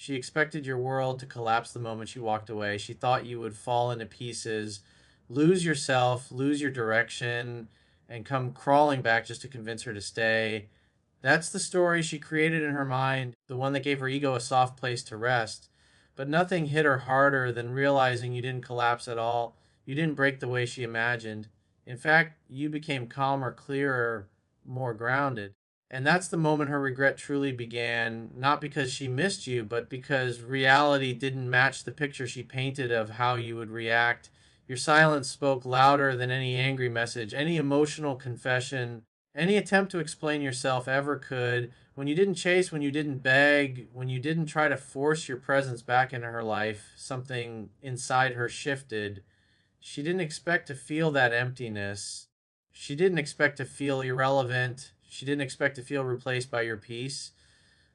She expected your world to collapse the moment you walked away. She thought you would fall into pieces, lose yourself, lose your direction, and come crawling back just to convince her to stay. That's the story she created in her mind, the one that gave her ego a soft place to rest. But nothing hit her harder than realizing you didn't collapse at all. You didn't break the way she imagined. In fact, you became calmer, clearer, more grounded. And that's the moment her regret truly began, not because she missed you, but because reality didn't match the picture she painted of how you would react. Your silence spoke louder than any angry message, any emotional confession, any attempt to explain yourself ever could. When you didn't chase, when you didn't beg, when you didn't try to force your presence back into her life, something inside her shifted. She didn't expect to feel that emptiness. She didn't expect to feel irrelevant. She didn't expect to feel replaced by your peace.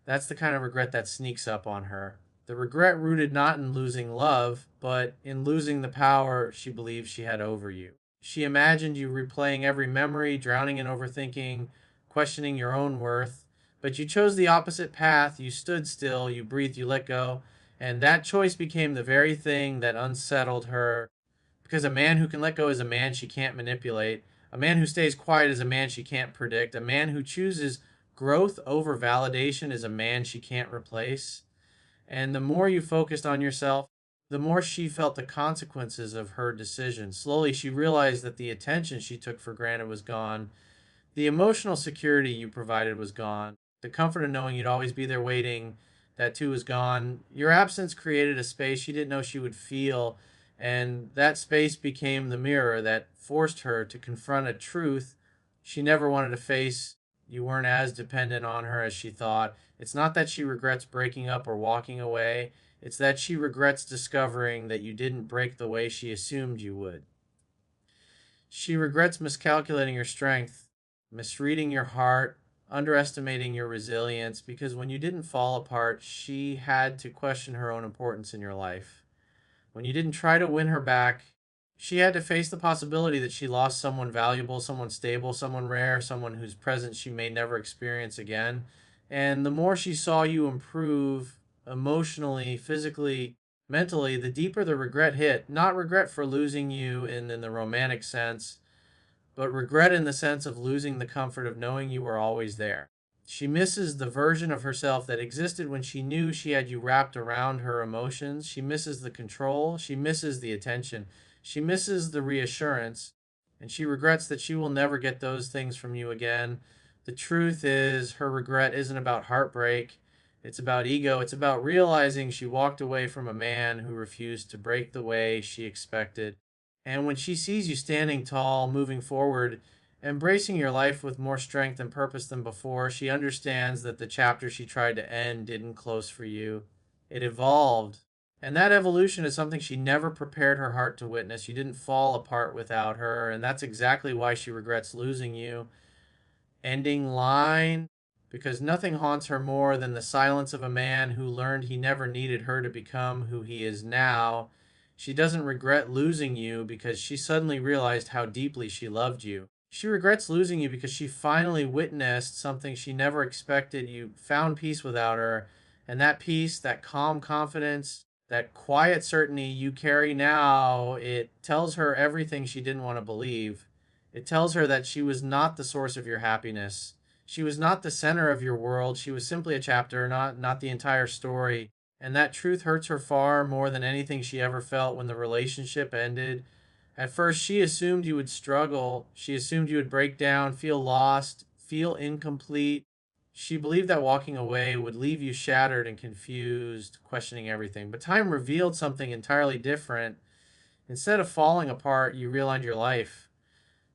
That's the kind of regret that sneaks up on her. The regret rooted not in losing love, but in losing the power she believed she had over you. She imagined you replaying every memory, drowning in overthinking, questioning your own worth. But you chose the opposite path. You stood still, you breathed, you let go. And that choice became the very thing that unsettled her. Because a man who can let go is a man she can't manipulate. A man who stays quiet is a man she can't predict. A man who chooses growth over validation is a man she can't replace. And the more you focused on yourself, the more she felt the consequences of her decision. Slowly, she realized that the attention she took for granted was gone. The emotional security you provided was gone. The comfort of knowing you'd always be there waiting, that too was gone. Your absence created a space she didn't know she would feel, and that space became the mirror that forced her to confront a truth she never wanted to face. You weren't as dependent on her as she thought. It's not that she regrets breaking up or walking away, it's that she regrets discovering that you didn't break the way she assumed you would. She regrets miscalculating your strength, misreading your heart, underestimating your resilience, because when you didn't fall apart, she had to question her own importance in your life. When you didn't try to win her back, she had to face the possibility that she lost someone valuable, someone stable, someone rare, someone whose presence she may never experience again. And the more she saw you improve emotionally, physically, mentally, the deeper the regret hit. Not regret for losing you in the romantic sense, but regret in the sense of losing the comfort of knowing you were always there. She misses the version of herself that existed when she knew she had you wrapped around her emotions. She misses the control. She misses the attention. She misses the reassurance. And she regrets that she will never get those things from you again. The truth is, her regret isn't about heartbreak. It's about ego. It's about realizing she walked away from a man who refused to break the way she expected. And when she sees you standing tall, moving forward, embracing your life with more strength and purpose than before, she understands that the chapter she tried to end didn't close for you. It evolved. And that evolution is something she never prepared her heart to witness. You didn't fall apart without her, and that's exactly why she regrets losing you. Ending line, because nothing haunts her more than the silence of a man who learned he never needed her to become who he is now. She doesn't regret losing you because she suddenly realized how deeply she loved you. She regrets losing you because she finally witnessed something she never expected. You found peace without her, and that peace, that calm confidence, that quiet certainty you carry now, it tells her everything she didn't want to believe. It tells her that she was not the source of your happiness. She was not the center of your world. She was simply a chapter, not the entire story. And that truth hurts her far more than anything she ever felt when the relationship ended. At first, she assumed you would struggle. She assumed you would break down, feel lost, feel incomplete. She believed that walking away would leave you shattered and confused, questioning everything. But time revealed something entirely different. Instead of falling apart, you realigned your life.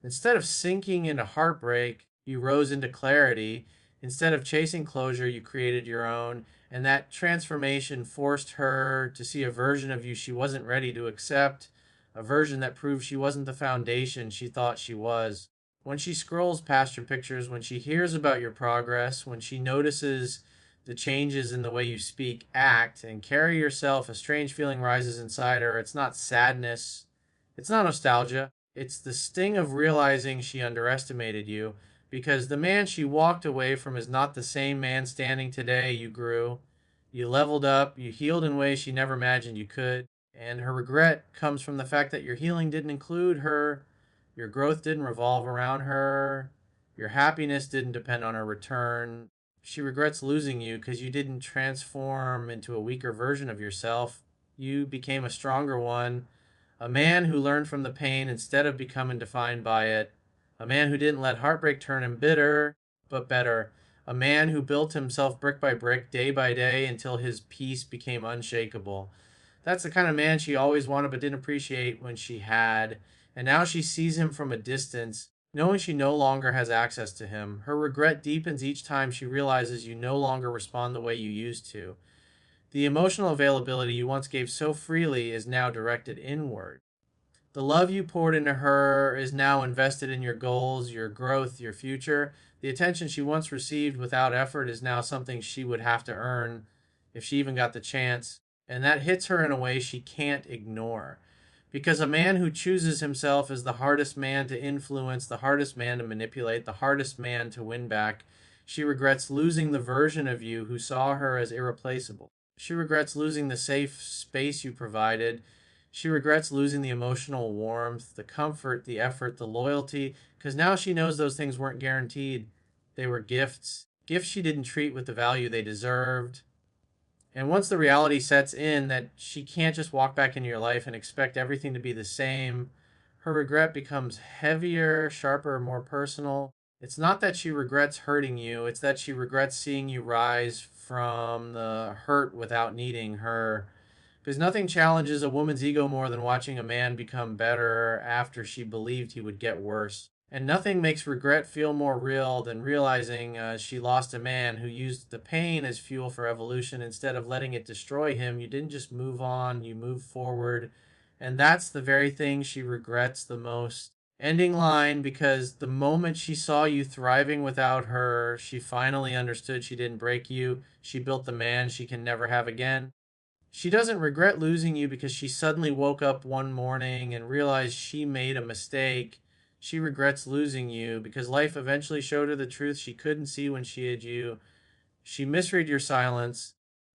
Instead of sinking into heartbreak, you rose into clarity. Instead of chasing closure, you created your own. And that transformation forced her to see a version of you she wasn't ready to accept, a version that proved she wasn't the foundation she thought she was. When she scrolls past your pictures, when she hears about your progress, when she notices the changes in the way you speak, act, and carry yourself, a strange feeling rises inside her. It's not sadness, it's not nostalgia. It's the sting of realizing she underestimated you, because the man she walked away from is not the same man standing today. You grew. You leveled up, you healed in ways she never imagined you could. And her regret comes from the fact that your healing didn't include her, your growth didn't revolve around her, your happiness didn't depend on her return. She regrets losing you because you didn't transform into a weaker version of yourself. You became a stronger one, a man who learned from the pain instead of becoming defined by it, a man who didn't let heartbreak turn him bitter, but better, a man who built himself brick by brick, day by day, until his peace became unshakable. That's the kind of man she always wanted but didn't appreciate when she had. And now she sees him from a distance, knowing she no longer has access to him. Her regret deepens each time she realizes you no longer respond the way you used to. The emotional availability you once gave so freely is now directed inward. The love you poured into her is now invested in your goals, your growth, your future. The attention she once received without effort is now something she would have to earn if she even got the chance. And that hits her in a way she can't ignore. Because a man who chooses himself is the hardest man to influence, the hardest man to manipulate, the hardest man to win back. She regrets losing the version of you who saw her as irreplaceable. She regrets losing the safe space you provided. She regrets losing the emotional warmth, the comfort, the effort, the loyalty, because now she knows those things weren't guaranteed. They were gifts. Gifts she didn't treat with the value they deserved. And once the reality sets in that she can't just walk back into your life and expect everything to be the same, her regret becomes heavier, sharper, more personal. It's not that she regrets hurting you, it's that she regrets seeing you rise from the hurt without needing her. Because nothing challenges a woman's ego more than watching a man become better after she believed he would get worse. And nothing makes regret feel more real than realizing she lost a man who used the pain as fuel for evolution instead of letting it destroy him. You didn't just move on, you moved forward. And that's the very thing she regrets the most. Ending line, because the moment she saw you thriving without her, she finally understood she didn't break you. She built the man she can never have again. She doesn't regret losing you because she suddenly woke up one morning and realized she made a mistake. She regrets losing you because life eventually showed her the truth she couldn't see when she had you. She misread your silence,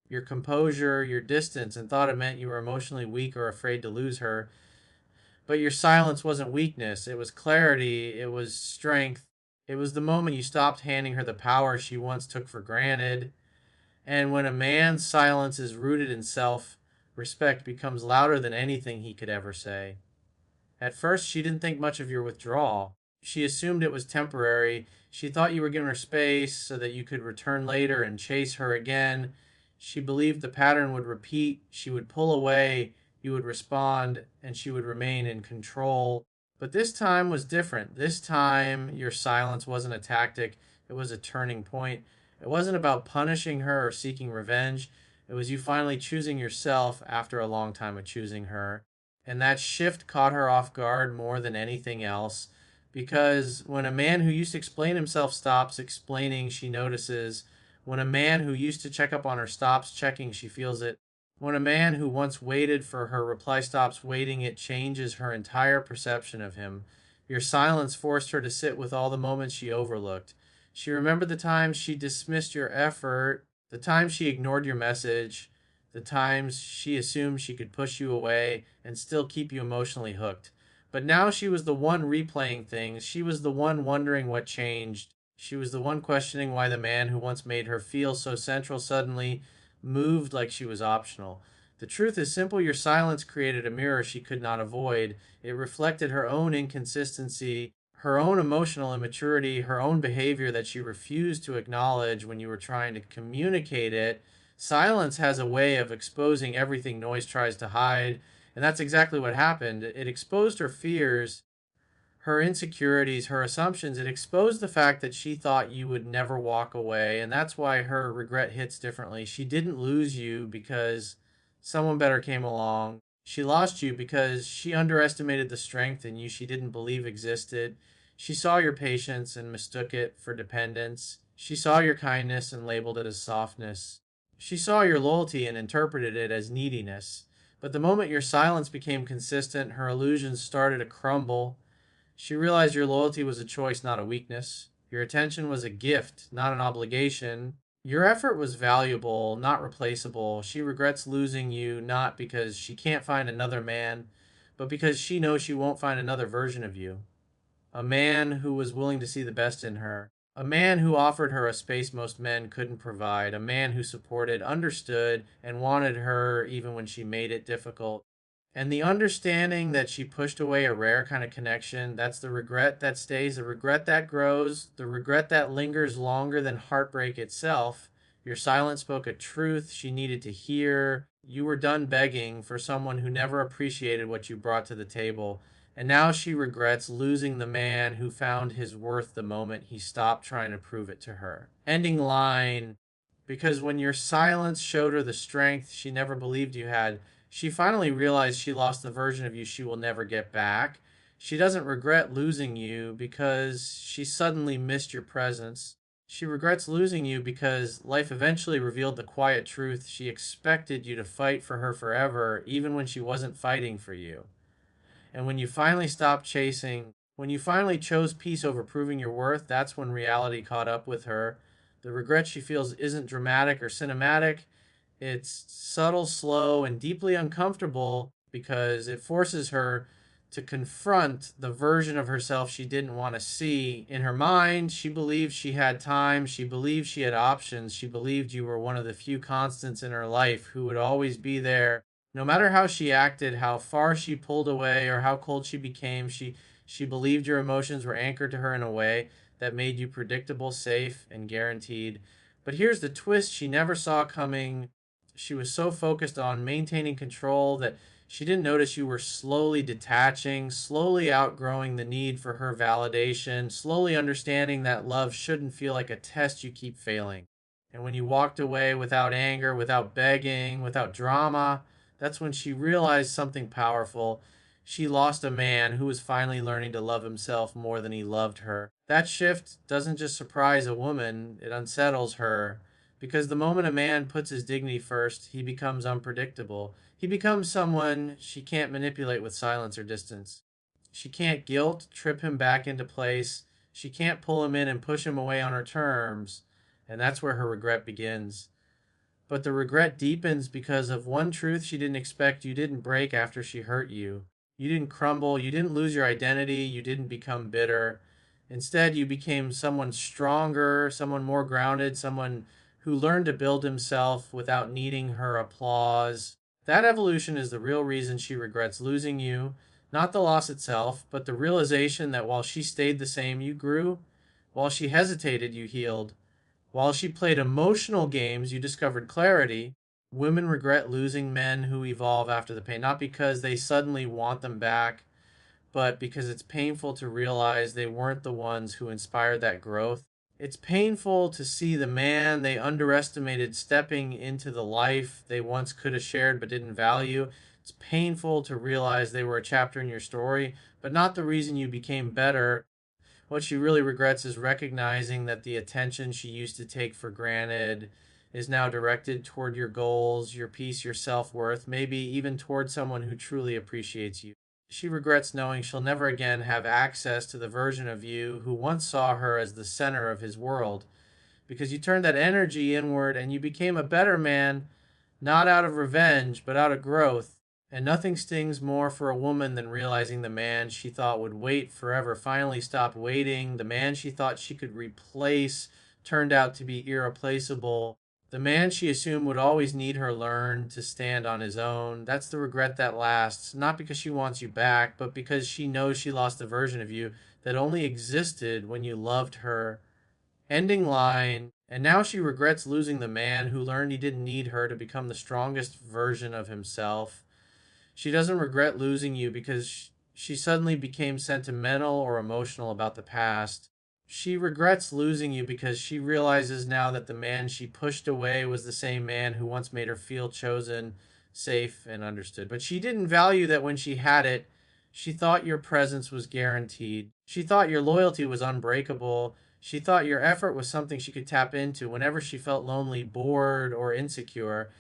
your composure, your distance, and thought it meant you were emotionally weak or afraid to lose her. But your silence wasn't weakness, it was clarity, it was strength. It was the moment you stopped handing her the power she once took for granted. And when a man's silence is rooted in self, respect becomes louder than anything he could ever say. At first, she didn't think much of your withdrawal. She assumed it was temporary. She thought you were giving her space so that you could return later and chase her again. She believed the pattern would repeat. She would pull away, you would respond, and she would remain in control. But this time was different. This time, your silence wasn't a tactic, it was a turning point. It wasn't about punishing her or seeking revenge. It was you finally choosing yourself after a long time of choosing her. And that shift caught her off guard more than anything else. Because when a man who used to explain himself stops explaining, she notices. When a man who used to check up on her stops checking, she feels it. When a man who once waited for her reply stops waiting, it changes her entire perception of him. Your silence forced her to sit with all the moments she overlooked. She remembered the times she dismissed your effort, the times she ignored your message, the times she assumed she could push you away and still keep you emotionally hooked. But now she was the one replaying things. She was the one wondering what changed. She was the one questioning why the man who once made her feel so central suddenly moved like she was optional. The truth is simple, your silence created a mirror she could not avoid. It reflected her own inconsistency, her own emotional immaturity, her own behavior that she refused to acknowledge when you were trying to communicate it. Silence has a way of exposing everything noise tries to hide, and that's exactly what happened. It exposed her fears, her insecurities, her assumptions. It exposed the fact that she thought you would never walk away, and that's why her regret hits differently. She didn't lose you because someone better came along. She lost you because she underestimated the strength in you she didn't believe existed. She saw your patience and mistook it for dependence. She saw your kindness and labeled it as softness. She saw your loyalty and interpreted it as neediness. But the moment your silence became consistent, her illusions started to crumble. She realized your loyalty was a choice, not a weakness. Your attention was a gift, not an obligation. Your effort was valuable, not replaceable. She regrets losing you not because she can't find another man, but because she knows she won't find another version of you. A man who was willing to see the best in her. A man who offered her a space most men couldn't provide. A man who supported, understood, and wanted her even when she made it difficult. And the understanding that she pushed away a rare kind of connection, that's the regret that stays, the regret that grows, the regret that lingers longer than heartbreak itself. Your silence spoke a truth she needed to hear. You were done begging for someone who never appreciated what you brought to the table. And now she regrets losing the man who found his worth the moment he stopped trying to prove it to her. Ending line, because when your silence showed her the strength she never believed you had, she finally realized she lost the version of you she will never get back. She doesn't regret losing you because she suddenly missed your presence. She regrets losing you because life eventually revealed the quiet truth she expected you to fight for her forever, even when she wasn't fighting for you. And when you finally stopped chasing, when you finally chose peace over proving your worth, that's when reality caught up with her. The regret she feels isn't dramatic or cinematic. It's subtle, slow, and deeply uncomfortable because it forces her to confront the version of herself she didn't want to see. In her mind, she believed she had time. She believed she had options. She believed you were one of the few constants in her life who would always be there. No matter how she acted, how far she pulled away, or how cold she became, she believed your emotions were anchored to her in a way that made you predictable, safe, and guaranteed. But here's the twist she never saw coming. She was so focused on maintaining control that she didn't notice you were slowly detaching, slowly outgrowing the need for her validation, slowly understanding that love shouldn't feel like a test you keep failing. And when you walked away without anger, without begging, without drama, that's when she realized something powerful. She lost a man who was finally learning to love himself more than he loved her. That shift doesn't just surprise a woman, it unsettles her. Because the moment a man puts his dignity first, he becomes unpredictable. He becomes someone she can't manipulate with silence or distance. She can't guilt trip him back into place. She can't pull him in and push him away on her terms. And that's where her regret begins. But the regret deepens because of one truth she didn't expect. You didn't break after she hurt you. You didn't crumble. You didn't lose your identity. You didn't become bitter. Instead, you became someone stronger, someone more grounded, someone who learned to build himself without needing her applause. That evolution is the real reason she regrets losing you. Not the loss itself, but the realization that while she stayed the same, you grew. While she hesitated, you healed. While she played emotional games, you discovered clarity. Women regret losing men who evolve after the pain, not because they suddenly want them back, but because it's painful to realize they weren't the ones who inspired that growth. It's painful to see the man they underestimated stepping into the life they once could have shared but didn't value. It's painful to realize they were a chapter in your story, but not the reason you became better. What she really regrets is recognizing that the attention she used to take for granted is now directed toward your goals, your peace, your self worth, maybe even toward someone who truly appreciates you. She regrets knowing she'll never again have access to the version of you who once saw her as the center of his world, because you turned that energy inward and you became a better man, not out of revenge, but out of growth. And nothing stings more for a woman than realizing the man she thought would wait forever finally stopped waiting. The man she thought she could replace turned out to be irreplaceable. The man she assumed would always need her learned to stand on his own. That's the regret that lasts, not because she wants you back, but because she knows she lost a version of you that only existed when you loved her. Ending line, and now she regrets losing the man who learned he didn't need her to become the strongest version of himself. She doesn't regret losing you because she suddenly became sentimental or emotional about the past. She regrets losing you because she realizes now that the man she pushed away was the same man who once made her feel chosen, safe, and understood. But she didn't value that when she had it. She thought your presence was guaranteed. She thought your loyalty was unbreakable. She thought your effort was something she could tap into whenever she felt lonely, bored, or insecure.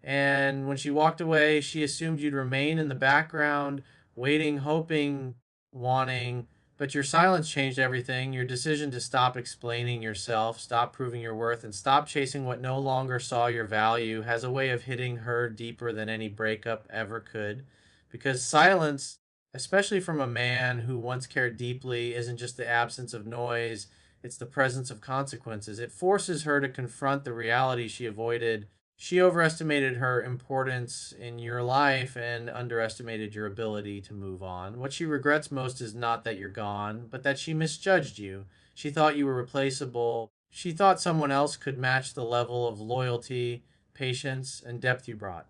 And when she walked away, she assumed you'd remain in the background, waiting, hoping, wanting, But your silence changed everything. Your decision to stop explaining yourself, stop proving your worth, and stop chasing what no longer saw your value has a way of hitting her deeper than any breakup ever could. Because silence, especially from a man who once cared deeply, isn't just the absence of noise, it's the presence of consequences. It forces her to confront the reality she avoided. She overestimated her importance in your life and underestimated your ability to move on. What she regrets most is not that you're gone, but that she misjudged you. She thought you were replaceable. She thought someone else could match the level of loyalty, patience, and depth you brought.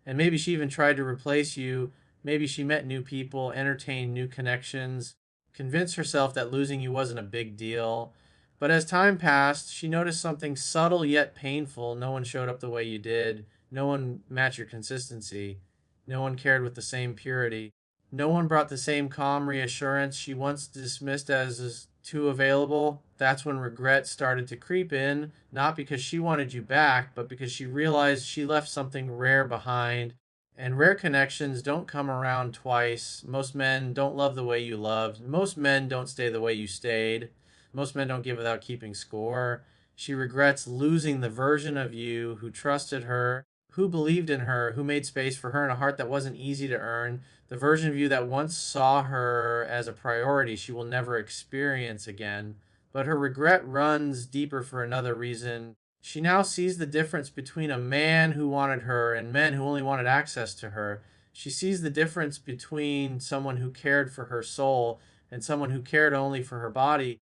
And maybe she even tried to replace you. Maybe she met new people, entertained new connections, convinced herself that losing you wasn't a big deal. But as time passed, she noticed something subtle yet painful. No one showed up the way you did. No one matched your consistency. No one cared with the same purity. No one brought the same calm reassurance she once dismissed as too available. That's when regret started to creep in, not because she wanted you back, but because she realized she left something rare behind. And rare connections don't come around twice. Most men don't love the way you loved. Most men don't stay the way you stayed. Most men don't give without keeping score. She regrets losing the version of you who trusted her, who believed in her, who made space for her in a heart that wasn't easy to earn. The version of you that once saw her as a priority she will never experience again. But her regret runs deeper for another reason. She now sees the difference between a man who wanted her and men who only wanted access to her. She sees the difference between someone who cared for her soul and someone who cared only for her body.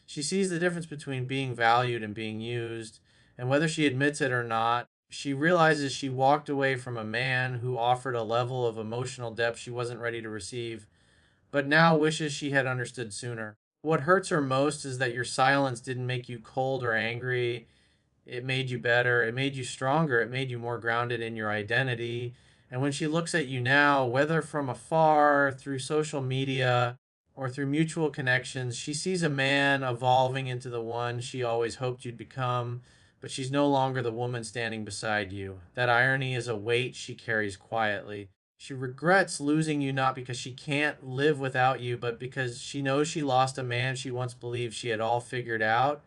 She sees the difference between being valued and being used, and whether she admits it or not, she realizes she walked away from a man who offered a level of emotional depth she wasn't ready to receive, but now wishes she had understood sooner. What hurts her most is that your silence didn't make you cold or angry. It made you better. It made you stronger. It made you more grounded in your identity. And when she looks at you now, whether from afar, through social media, or through mutual connections, she sees a man evolving into the one she always hoped you'd become, but she's no longer the woman standing beside you. That irony is a weight she carries quietly. She regrets losing you not because she can't live without you, but because she knows she lost a man she once believed she had all figured out,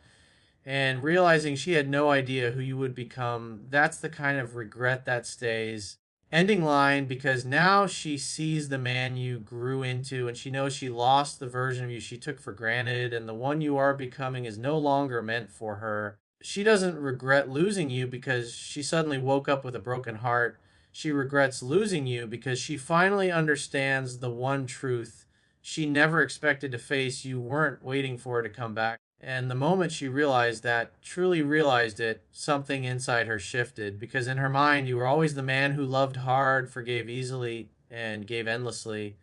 and realizing she had no idea who you would become. That's the kind of regret that stays. Ending line, because now she sees the man you grew into and she knows she lost the version of you she took for granted, and the one you are becoming is no longer meant for her. She doesn't regret losing you because she suddenly woke up with a broken heart. She regrets losing you because she finally understands the one truth she never expected to face. You weren't waiting for her to come back. And the moment she realized that, truly realized it, something inside her shifted, because in her mind, you were always the man who loved hard, forgave easily, and gave endlessly.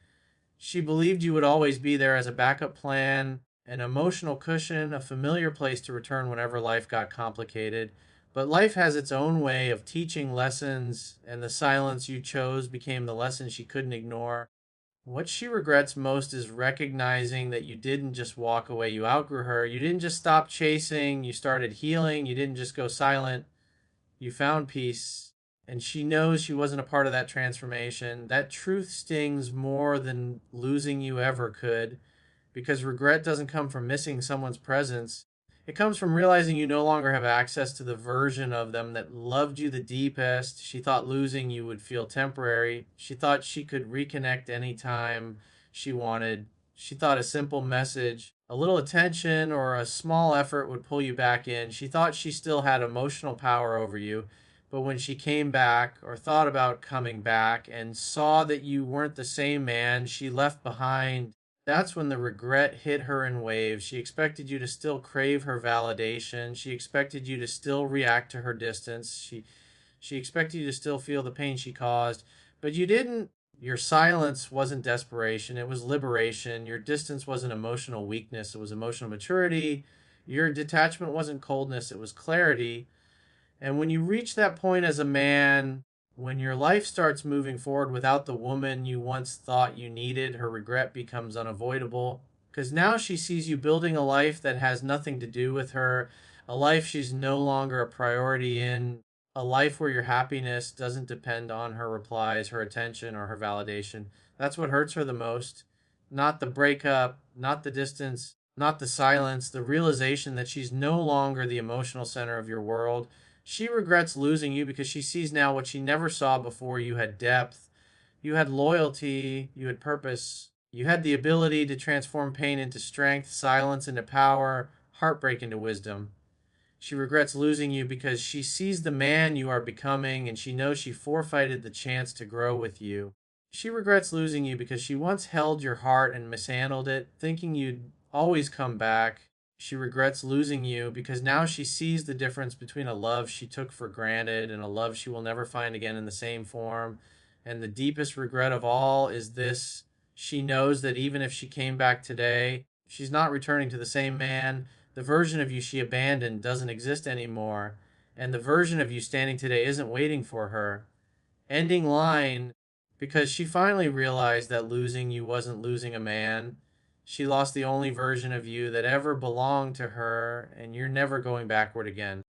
She believed you would always be there as a backup plan, an emotional cushion, a familiar place to return whenever life got complicated. But life has its own way of teaching lessons, and the silence you chose became the lesson she couldn't ignore. What she regrets most is recognizing that you didn't just walk away, you outgrew her. You didn't just stop chasing, you started healing. You didn't just go silent, you found peace. And she knows she wasn't a part of that transformation. That truth stings more than losing you ever could, because regret doesn't come from missing someone's presence. It comes from realizing you no longer have access to the version of them that loved you the deepest. She thought losing you would feel temporary. She thought she could reconnect anytime she wanted. She thought a simple message, a little attention, or a small effort would pull you back in. She thought she still had emotional power over you. But when she came back, or thought about coming back, and saw that you weren't the same man she left behind, that's when the regret hit her in waves. She expected you to still crave her validation. She expected you to still react to her distance. She expected you to still feel the pain she caused, but you didn't. Your silence wasn't desperation, it was liberation. Your distance wasn't emotional weakness, it was emotional maturity. Your detachment wasn't coldness, it was clarity. And when you reach that point as a man, when your life starts moving forward without the woman you once thought you needed, her regret becomes unavoidable. Because now she sees you building a life that has nothing to do with her, a life she's no longer a priority in, a life where your happiness doesn't depend on her replies, her attention, or her validation. That's what hurts her the most. not the breakup, not the distance, not the silence, the realization that she's no longer the emotional center of your world. She regrets losing you because she sees now what she never saw before. You had depth, you had loyalty, you had purpose, you had the ability to transform pain into strength, silence into power, heartbreak into wisdom. She regrets losing you because she sees the man you are becoming and she knows she forfeited the chance to grow with you. She regrets losing you because she once held your heart and mishandled it, thinking you'd always come back. She regrets losing you because now she sees the difference between a love she took for granted and a love she will never find again in the same form. And the deepest regret of all is this: she knows that even if she came back today, she's not returning to the same man. The version of you she abandoned doesn't exist anymore, and the version of you standing today isn't waiting for her. Ending line, because she finally realized that losing you wasn't losing a man. She lost the only version of you that ever belonged to her, and you're never going backward again.